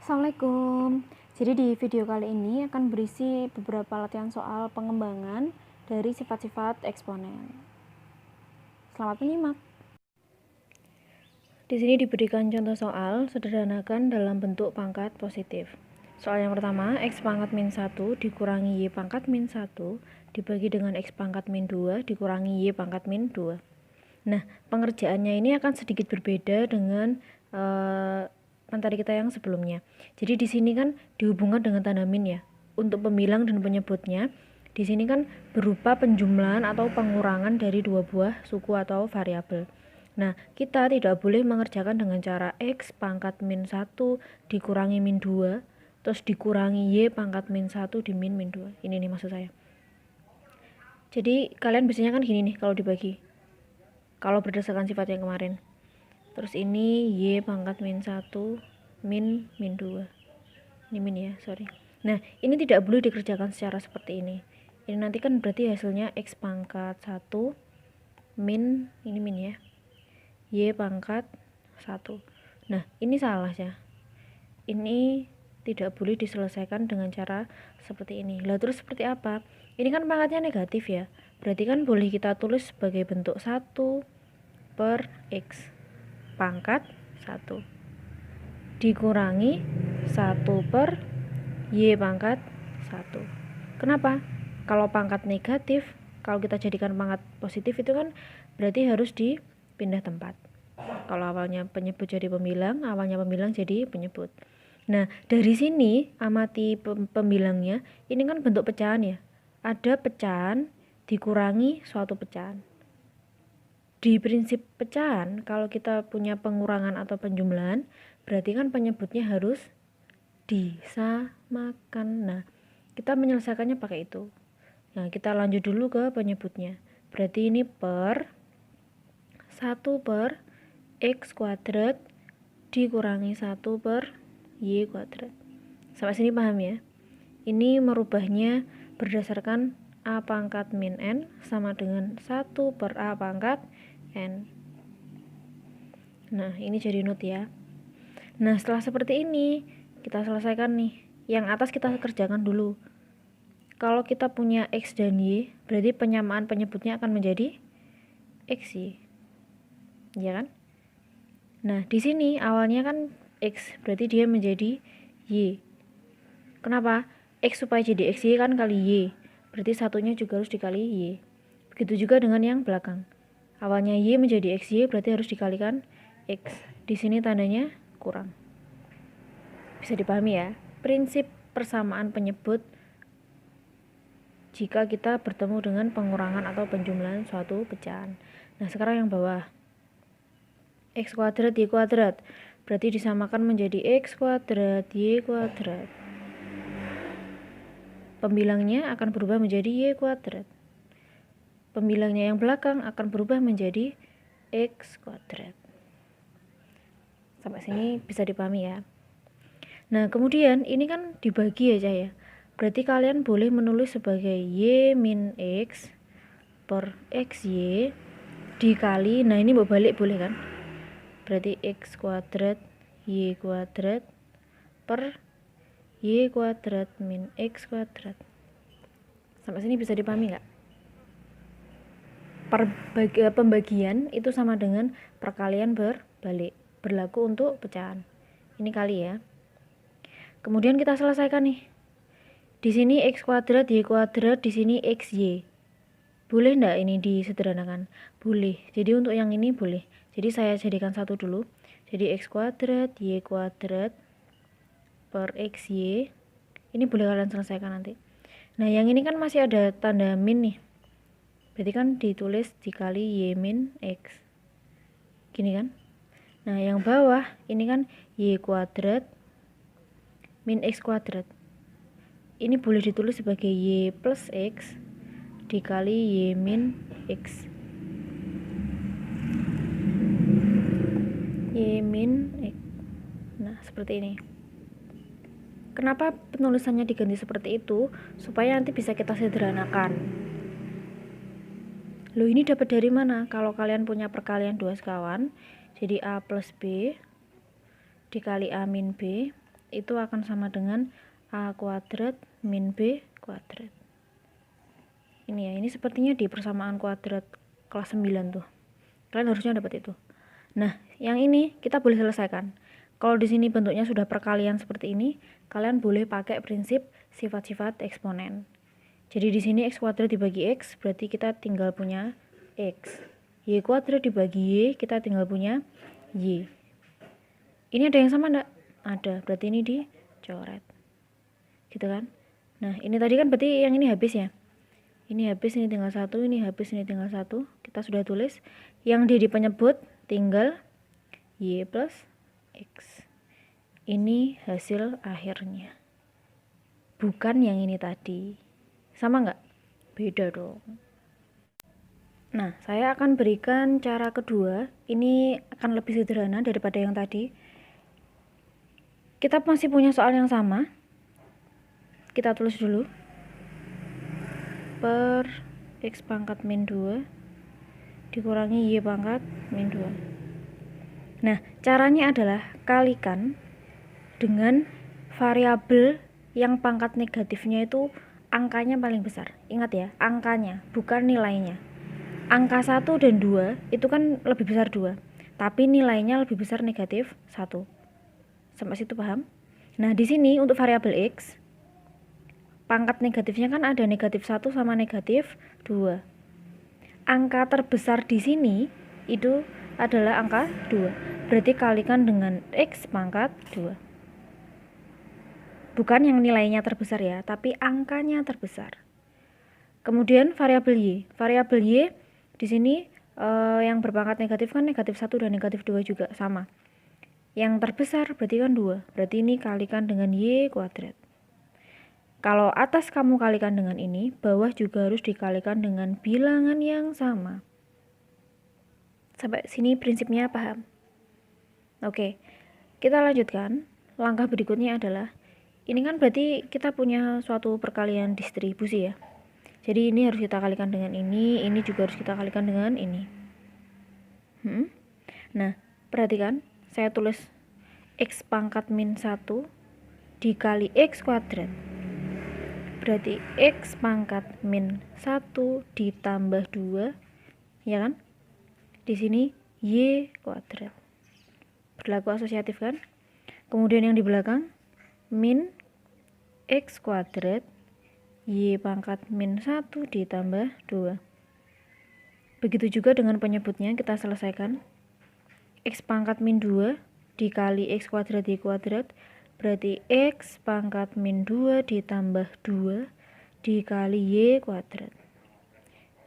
Assalamualaikum. Jadi di video kali ini akan berisi beberapa latihan soal pengembangan dari sifat-sifat eksponen. Selamat menyimak. Di sini diberikan contoh soal sederhanakan dalam bentuk pangkat positif. Soal yang pertama, X pangkat min 1 dikurangi Y pangkat min 1 dibagi dengan X pangkat min 2 dikurangi Y pangkat min 2. Nah, pengerjaannya ini akan sedikit berbeda dengan materi kita yang sebelumnya. Jadi di sini kan dihubungkan dengan tanda min ya. Untuk pembilang dan penyebutnya, di sini kan berupa penjumlahan atau pengurangan dari dua buah suku atau variabel. Nah, kita tidak boleh mengerjakan dengan cara X pangkat min 1 dikurangi min 2, terus dikurangi Y pangkat min 1 di min 2. Ini nih maksud saya. Jadi kalian biasanya kan gini nih kalau dibagi. Kalau berdasarkan sifat yang kemarin. Terus ini Y pangkat min 1 min 2. Ini min ya, sorry. Nah, ini tidak boleh dikerjakan secara seperti ini. Ini nanti kan berarti hasilnya X pangkat 1 min, ini min ya, Y pangkat 1. Nah, ini salah ya. Ini tidak boleh diselesaikan dengan cara seperti ini. Lah terus seperti apa? Ini kan pangkatnya negatif ya. Berarti kan boleh kita tulis sebagai bentuk 1 per X pangkat 1 dikurangi 1 per Y pangkat 1. Kenapa? Kalau pangkat negatif, kalau kita jadikan pangkat positif itu kan berarti harus dipindah tempat. Kalau awalnya penyebut jadi pembilang, awalnya pembilang jadi penyebut. Nah, dari sini amati pembilangnya, ini kan bentuk pecahan ya. Ada pecahan dikurangi suatu pecahan. Di prinsip pecahan, kalau kita punya pengurangan atau penjumlahan, berarti kan penyebutnya harus disamakan. Nah, kita menyelesaikannya pakai itu. Nah, kita lanjut dulu ke penyebutnya. Berarti ini per 1 per X kuadrat dikurangi 1 per Y kuadrat. Sampai sini paham ya? Ini merubahnya berdasarkan A pangkat min N sama dengan 1 per A pangkat N. Nah, ini jadi not ya. Nah, setelah seperti ini, kita selesaikan nih. Yang atas kita kerjakan dulu. Kalau kita punya X dan Y, berarti penyamaan penyebutnya akan menjadi XY. Ya kan? Nah, di sini awalnya kan X, berarti dia menjadi Y. Kenapa? X supaya jadi XY kan kali Y. Berarti satunya juga harus dikali Y. Begitu juga dengan yang belakang. Awalnya Y menjadi XY berarti harus dikalikan X. Di sini tandanya kurang. Bisa dipahami ya? Prinsip persamaan penyebut jika kita bertemu dengan pengurangan atau penjumlahan suatu pecahan. Nah, sekarang yang bawah. X kuadrat Y kuadrat. Berarti disamakan menjadi X kuadrat Y kuadrat. Pembilangnya akan berubah menjadi Y kuadrat. Pembilangnya yang belakang akan berubah menjadi X kuadrat. Sampai sini bisa dipahami ya. Nah, kemudian ini kan dibagi aja ya. Berarti kalian boleh menulis sebagai Y min X per XY dikali, nah ini mau balik boleh kan? Berarti X kuadrat Y kuadrat per Y kuadrat min X kuadrat. Sampai sini bisa dipahami nggak? Pembagian itu sama dengan perkalian berbalik, berlaku untuk pecahan. Ini kali ya. Kemudian kita selesaikan nih. Di sini X kuadrat Y kuadrat, di sini XY. Boleh enggak ini disederhanakan? Boleh. Jadi untuk yang ini boleh. Jadi saya jadikan satu dulu. Jadi X kuadrat Y kuadrat per XY. Ini boleh kalian selesaikan nanti. Nah, yang ini kan masih ada tanda min nih. Berarti kan ditulis dikali Y min X. Gini kan? Nah, yang bawah ini kan Y kuadrat min X kuadrat. Ini boleh ditulis sebagai Y plus X dikali Y min X. Y min X. Nah, seperti ini. Kenapa penulisannya diganti seperti itu? Supaya nanti bisa kita sederhanakan. Loh, ini dapat dari mana? Kalau kalian punya perkalian dua sekawan, jadi A plus B dikali A min B itu akan sama dengan A kuadrat min B kuadrat. Ini ya, ini sepertinya di persamaan kuadrat kelas 9 tuh. Kalian harusnya dapat itu. Nah, yang ini kita boleh selesaikan. Kalau di sini bentuknya sudah perkalian seperti ini, kalian boleh pakai prinsip sifat-sifat eksponen. Jadi di sini x kuadrat dibagi x, berarti kita tinggal punya x. Y kuadrat dibagi y, kita tinggal punya y. Ini ada yang sama enggak? Ada, berarti ini dicoret. Gitu kan? Nah, ini tadi kan berarti yang ini habis ya. Ini habis, ini tinggal 1, ini habis, ini tinggal 1. Kita sudah tulis. Yang di penyebut tinggal y plus x. Ini hasil akhirnya. Bukan yang ini tadi. Sama nggak? Beda dong. Nah, saya akan berikan cara kedua. Ini akan lebih sederhana daripada yang tadi. Kita masih punya soal yang sama. Kita tulis dulu. Per x pangkat min 2 dikurangi y pangkat min 2. Nah, caranya adalah kalikan dengan variabel yang pangkat negatifnya itu angkanya paling besar. Ingat ya, angkanya, bukan nilainya. Angka 1 dan 2 itu kan lebih besar 2, tapi nilainya lebih besar negatif 1. Sampai situ paham? Nah, di sini untuk variabel x, pangkat negatifnya kan ada negatif 1 sama negatif 2. Angka terbesar di sini itu adalah angka 2. Berarti kalikan dengan x pangkat 2. Bukan yang nilainya terbesar ya, tapi angkanya terbesar. Kemudian variabel y. Variabel y di sini yang berpangkat negatif kan negatif 1 dan negatif 2 juga sama. Yang terbesar berarti kan 2. Berarti ini kalikan dengan y kuadrat. Kalau atas kamu kalikan dengan ini, bawah juga harus dikalikan dengan bilangan yang sama. Sampai sini prinsipnya paham? Oke, kita lanjutkan. Langkah berikutnya adalah ini kan berarti kita punya suatu perkalian distribusi ya. Jadi ini harus kita kalikan dengan ini juga harus kita kalikan dengan ini. Nah, perhatikan, saya tulis x pangkat min 1 dikali x kuadrat. Berarti x pangkat min 1 ditambah 2, ya kan? Di sini y kuadrat. Berlaku asosiatif kan? Kemudian yang di belakang min x kuadrat y pangkat min 1 ditambah 2. Begitu juga dengan penyebutnya, kita selesaikan. X pangkat min 2 dikali x kuadrat y kuadrat, berarti x pangkat min 2 ditambah 2 dikali y kuadrat.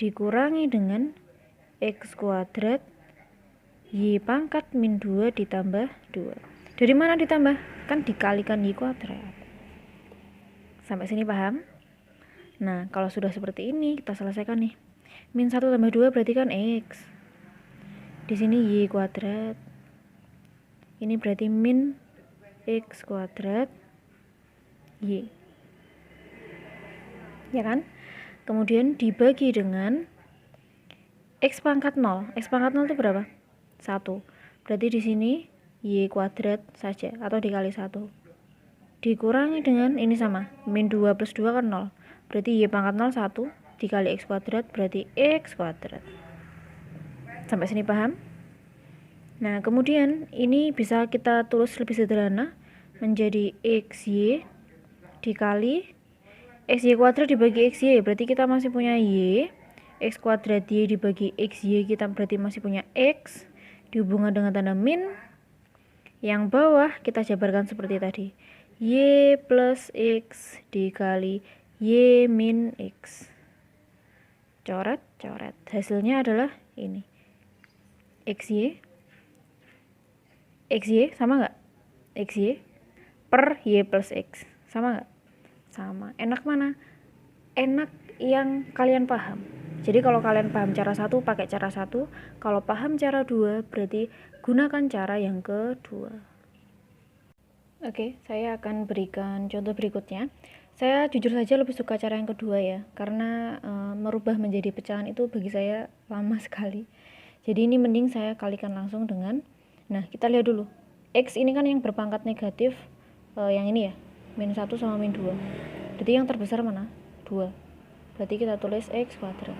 Dikurangi dengan x kuadrat y pangkat min 2 ditambah 2. Dari mana ditambah? Kan dikalikan y kuadrat. Sampai sini paham? Nah, kalau sudah seperti ini, kita selesaikan nih. Min 1 tambah 2 berarti kan x. Di sini y kuadrat. Ini berarti min x kuadrat y. Ya kan? Kemudian dibagi dengan x pangkat 0. X pangkat 0 itu berapa? 1. Berarti di sini y kuadrat saja atau dikali 1. Dikurangi dengan ini sama, min 2 plus 2 kan 0. Berarti y pangkat 0 1 dikali x kuadrat berarti x kuadrat. Sampai sini paham? Nah, kemudian ini bisa kita tulis lebih sederhana menjadi xy dikali xy kuadrat dibagi xy, berarti kita masih punya y. X kuadrat y dibagi xy, kita berarti masih punya x dihubungkan dengan tanda min. Yang bawah kita jabarkan seperti tadi, y plus x dikali y min x. Coret, coret. Hasilnya adalah ini. xy sama nggak? xy per y plus x sama nggak? Sama. Enak mana? Enak yang kalian paham. Jadi kalau kalian paham cara 1 pakai cara 1, kalau paham cara 2 berarti gunakan cara yang kedua. Oke, saya akan berikan contoh berikutnya. Saya jujur saja lebih suka cara yang kedua ya, karena merubah menjadi pecahan itu bagi saya lama sekali. Jadi ini mending saya kalikan langsung dengan, nah kita lihat dulu. X ini kan yang berpangkat negatif yang ini ya, min 1 sama min 2. Berarti yang terbesar mana? 2. Berarti kita tulis X kuadrat.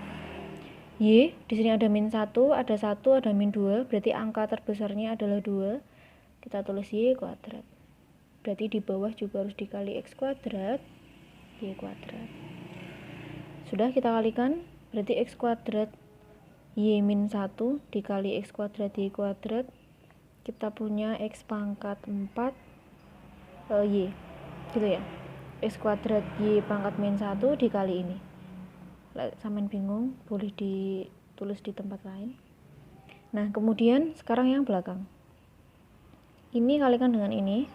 Y, di sini ada min 1, ada 1, ada min 2. Berarti angka terbesarnya adalah 2. Kita tulis Y kuadrat. Berarti di bawah juga harus dikali X kuadrat, Y kuadrat. Sudah kita kalikan, berarti X kuadrat Y min 1 dikali X kuadrat Y kuadrat, kita punya X pangkat 4 Y, gitu ya. X kuadrat Y pangkat min 1 dikali ini. Sampean bingung, boleh ditulis di tempat lain. Nah, kemudian sekarang yang belakang. Ini kalikan dengan ini.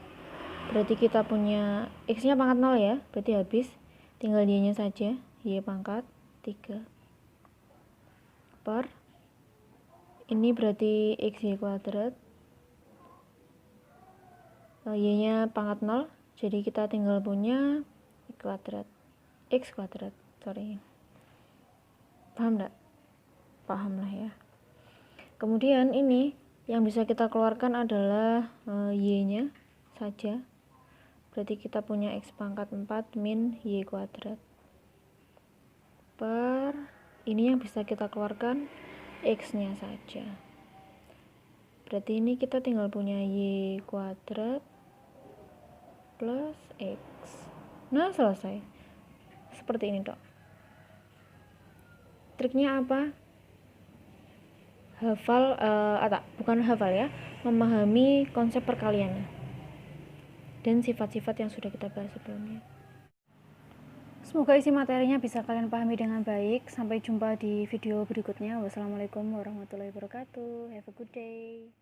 Berarti kita punya X-nya pangkat 0 ya, berarti habis. Tinggal Y-nya saja, Y pangkat 3. Per. Ini berarti XY kuadrat. Y-nya pangkat 0, jadi kita tinggal punya X kuadrat. Sorry. Paham enggak? Paham lah ya. Kemudian ini yang bisa kita keluarkan adalah Y-nya saja. Berarti kita punya X pangkat 4 min Y kuadrat. Per, ini yang bisa kita keluarkan X-nya saja. Berarti ini kita tinggal punya Y kuadrat plus X. Nah, selesai. Seperti ini, Dok. Triknya apa? Hafal, bukan hafal ya, memahami konsep perkaliannya dan sifat-sifat yang sudah kita bahas sebelumnya. Semoga isi materinya bisa kalian pahami dengan baik. Sampai jumpa di video berikutnya. Wassalamualaikum warahmatullahi wabarakatuh. Have a good day.